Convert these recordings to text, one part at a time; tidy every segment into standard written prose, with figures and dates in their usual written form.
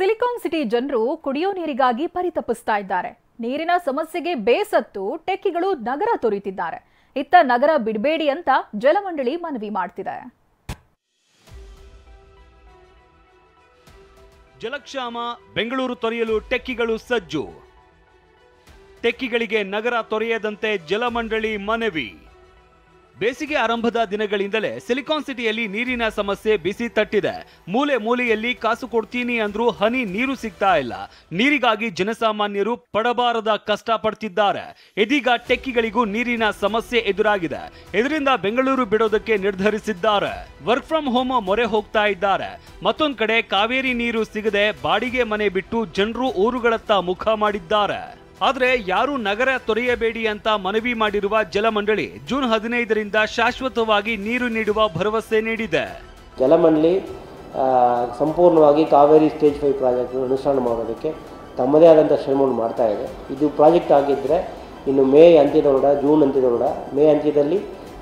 Silicon city ಜನರು ಕುಡಿಯೋ ನೀರಿಗಾಗಿ ಪರಿತಪಿಸ್ತಾ ಇದ್ದಾರೆ. ನೀರಿನ ಸಮಸ್ಯೆಗೆ ಬೇಸತ್ತು ಟೆಕ್ಕಿಗಳು ನಗರ ತೊರೆಯುತ್ತಿದ್ದಾರೆ. ಇತ್ತ ನಗರ ಬಿಡಬೇಡಿ ಅಂತ ಜಲಮಂಡಳಿ ಮನವಿ ಮಾಡ್ತಿದೆ. ಜಲಕ್ಷಾಮ ಬೆಂಗಳೂರು ತೊರೆಯಲು ಟೆಕ್ಕಿಗಳು ಸಜ್ಜು. ಟೆಕ್ಕಿಗಳಿಗೆ ನಗರ ತೊರೆಯದಂತೆ ಜಲಮಂಡಳಿ ಮನವಿ. ಬೇಸಿಗೆ ಆರಂಭದ ದಿನಗಳಿಂದಲೇ ಸಿಲಿಕಾನ್ ಸಿಟಿಯಲ್ಲಿ ನೀರಿನ ಸಮಸ್ಯೆ ಬಿಸಿ ತಟ್ಟಿದೆ. ಮೂಲೆ ಮೂಲೆಯಲ್ಲಿ ಕಾಸು ಕೊಡ್ತೀನಿ ಅಂದ್ರೂ ಹನಿ ನೀರು ಸಿಗ್ತಾ ಇಲ್ಲ. ನೀರಿಗಾಗಿ ಜನಸಾಮಾನ್ಯರು ಪಡಬಾರದ ಕಷ್ಟ ಪಡ್ತಿದ್ದಾರೆ. ಇದೀಗ ಟೆಕ್ಕಿಗಳಿಗೂ ನೀರಿನ ಸಮಸ್ಯೆ ಎದುರಾಗಿದೆ. ಇದರಿಂದ ಬೆಂಗಳೂರು ಬಿಡೋದಕ್ಕೆ ನಿರ್ಧರಿಸಿದ್ದಾರೆ. ವರ್ಕ್ ಫ್ರಮ್ ಹೋಮ್ ಮೊರೆ ಹೋಗ್ತಾ ಇದ್ದಾರೆ. ಮತ್ತೊಂದ್ ಕಡೆ ಕಾವೇರಿ ನೀರು ಸಿಗದೆ ಬಾಡಿಗೆ ಮನೆ ಬಿಟ್ಟು ಜನರು ಊರುಗಳತ್ತ ಮುಖ ಮಾಡಿದ್ದಾರೆ. ಆದ್ರೆ ಯಾರು ನಗರ ತೊರೆಯಬೇಡಿ ಅಂತ ಮನವಿ ಮಾಡಿರುವ ಜಲಮಂಡಳಿ ಜೂನ್ 15ರಿಂದ ಶಾಶ್ವತವಾಗಿ ನೀರು ನೀಡುವ ಭರವಸೆ ನೀಡಿದೆ. ಜಲಮಂಡಳಿ ಸಂಪೂರ್ಣವಾಗಿ ಕಾವೇರಿ ಸ್ಟೇಜ್ 5 ಪ್ರಾಜೆಕ್ಟ್ ಅನುಷ್ಠಾನ ಮಾಡೋದಕ್ಕೆ ತಮ್ಮದೇ ಆದಂಥ ಶ್ರಮವನ್ನು ಮಾಡ್ತಾ ಇದೆ. ಇದು ಪ್ರಾಜೆಕ್ಟ್ ಆಗಿದ್ದರೆ ಇನ್ನು ಮೇ ಅಂತ್ಯದೊಳಗ ಜೂನ್ ಅಂತ್ಯದೊಳಗ ಮೇ ಅಂತ್ಯದಲ್ಲಿ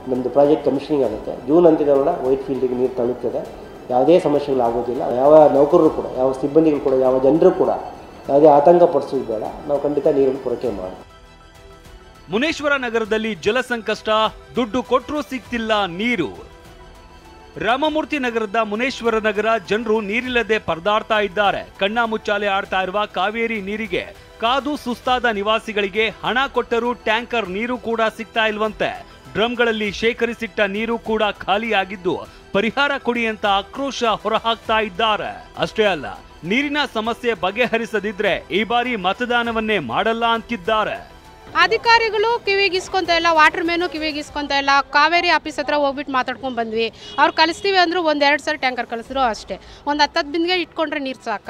ನಮ್ಮದು ಪ್ರಾಜೆಕ್ಟ್ ಕಮಿಷನಿಂಗ್ ಆಗುತ್ತೆ. ಜೂನ್ ಅಂತ್ಯದೊಳಗ ವೈಟ್ ಫೀಲ್ಡಿಗೆ ನೀರು ತಲುಪ್ತದೆ. ಯಾವುದೇ ಸಮಸ್ಯೆಗಳಾಗೋದಿಲ್ಲ. ಯಾವ ನೌಕರರು ಕೂಡ, ಯಾವ ಸಿಬ್ಬಂದಿಗಳು ಕೂಡ, ಯಾವ ಜನರು ಕೂಡ ಯಾವುದೇ ಆತಂಕ ಪಡಿಸೋದು ಬೇಡ. ನಾವು ಖಂಡಿತ ನೀರನ್ನು ಪೂರೈಕೆ ಮಾಡಿ. ಮುನೇಶ್ವರ ನಗರದಲ್ಲಿ ಜಲ ಸಂಕಷ್ಟ, ದುಡ್ಡು ಕೊಟ್ಟರೂ ಸಿಗ್ತಿಲ್ಲ ನೀರು. ರಾಮಮೂರ್ತಿ ನಗರದ ಮುನೇಶ್ವರ ನಗರ ಜನರು ನೀರಿಲ್ಲದೆ ಪರದಾಡ್ತಾ ಇದ್ದಾರೆ. ಕಣ್ಣಾ ಮುಚ್ಚಾಲೆ ಆಡ್ತಾ ಇರುವ ಕಾವೇರಿ ನೀರಿಗೆ ಕಾದು ಸುಸ್ತಾದ ನಿವಾಸಿಗಳಿಗೆ ಹಣ ಕೊಟ್ಟರೂ ಟ್ಯಾಂಕರ್ ನೀರು ಕೂಡ ಸಿಗ್ತಾ ಇಲ್ವಂತೆ. ಡ್ರಮ್ಗಳಲ್ಲಿ ಶೇಖರಿಸಿಟ್ಟ ನೀರು ಕೂಡ ಖಾಲಿಯಾಗಿದ್ದು ಪರಿಹಾರ ಕೊಡಿ ಅಂತ ಆಕ್ರೋಶ ಹೊರಹಾಕ್ತಾ ಇದ್ದಾರೆ. ಅಷ್ಟೇ ಅಲ್ಲ, ನೀರಿನ ಸಮಸ್ಯೆ ಬಗೆಹರಿಸದಿದ್ರೆ ಈ ಬಾರಿ ಮತದಾನವನ್ನೇ ಮಾಡಲ್ಲ ಅಂತಿದ್ದಾರೆ. ಅಧಿಕಾರಿಗಳು ಕಿವಿಗಿಸ್ಕೊಂತ ಇಲ್ಲ, ವಾಟರ್ ಮ್ಯಾನು ಕಿವಿಗಿಸ್ಕೊಂತ ಇಲ್ಲ. ಕಾವೇರಿ ಆಫೀಸ್ ಹತ್ರ ಹೋಗ್ಬಿಟ್ಟು ಮಾತಾಡ್ಕೊಂಡು ಬಂದ್ವಿ. ಅವ್ರು ಕಳಿಸ್ತೀವಿ ಅಂದ್ರು 1-2 ಸಲ ಟ್ಯಾಂಕರ್ ಕಳಿಸಿದ್ರು ಅಷ್ಟೇ. ಒಂದು 10 ಬಿಂದಿಗೆ ಇಟ್ಕೊಂಡ್ರೆ ನೀರು ಸಾಕ.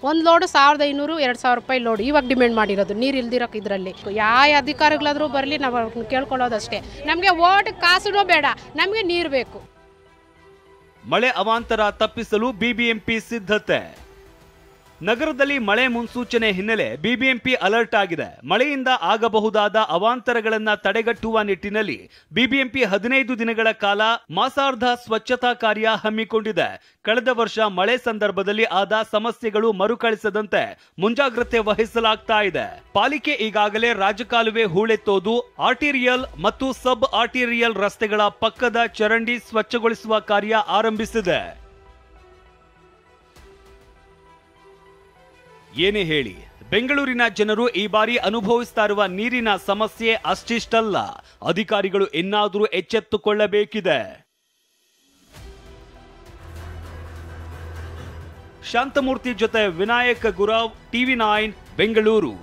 ಒಂದು ಲೋಡು 1500-2000 ರೂಪಾಯಿ ಲೋಡ್ ಇವಾಗ ಡಿಮ್ಯಾಂಡ್ ಮಾಡಿರೋದು ನೀರು ಇಲ್ದಿರೋಕೆ. ಇದರಲ್ಲಿ ಯಾವ ಅಧಿಕಾರಿಗಳಾದ್ರೂ ಬರಲಿ, ನಾವು ಕೇಳ್ಕೊಳ್ಳೋದಷ್ಟೇ. ನಮಗೆ ಓಟ್ ಕಾಸುನೂ ಬೇಡ, ನಮಗೆ ನೀರು ಬೇಕು. ಮಳೆ ಅವಾಂತರ ತಪ್ಪಿಸಲು ಬಿಬಿಎಂಪಿ ಸಿದ್ಧತೆ. ನಗರದಲ್ಲಿ ಮಳೆ ಮುನ್ಸೂಚನೆ ಹಿನ್ನೆಲೆ ಬಿಬಿಎಂಪಿ ಅಲರ್ಟ್ ಆಗಿದೆ. ಮಳೆಯಿಂದ ಆಗಬಹುದಾದ ಅವಾಂತರಗಳನ್ನು ತಡೆಗಟ್ಟುವ ನಿಟ್ಟಿನಲ್ಲಿ ಬಿಬಿಎಂಪಿ 15 ದಿನಗಳ ಕಾಲ ಮಾಸಾರ್ಧ ಸ್ವಚ್ಛತಾ ಕಾರ್ಯ ಹಮ್ಮಿಕೊಂಡಿದೆ. ಕಳೆದ ವರ್ಷ ಮಳೆ ಸಂದರ್ಭದಲ್ಲಿ ಆದ ಸಮಸ್ಯೆಗಳು ಮರುಕಳಿಸದಂತೆ ಮುಂಜಾಗ್ರತೆ ವಹಿಸಲಾಗ್ತಾ ಇದೆ. ಪಾಲಿಕೆ ಈಗಾಗಲೇ ರಾಜಕಾಲುವೆ ಹೂಳೆತ್ತೋದು, ಆರ್ಟಿರಿಯಲ್ ಮತ್ತು ಸಬ್ ಆರ್ಟಿರಿಯಲ್ ರಸ್ತೆಗಳ ಪಕ್ಕದ ಚರಂಡಿ ಸ್ವಚ್ಛಗೊಳಿಸುವ ಕಾರ್ಯ ಆರಂಭಿಸಿದೆ. ಏನೇ ಹೇಳಿ, ಬೆಂಗಳೂರಿನ ಜನರು ಈ ಬಾರಿ ಅನುಭವಿಸ್ತಾ ಇರುವ ನೀರಿನ ಸಮಸ್ಯೆ ಅಷ್ಟಿಷ್ಟಲ್ಲ. ಅಧಿಕಾರಿಗಳು ಇನ್ನಾದರೂ ಎಚ್ಚೆತ್ತುಕೊಳ್ಳಬೇಕಿದೆ. ಶಾಂತಮೂರ್ತಿ ಜೊತೆ ವಿನಾಯಕ್ ಗುರಾವ್, TV9 ಬೆಂಗಳೂರು.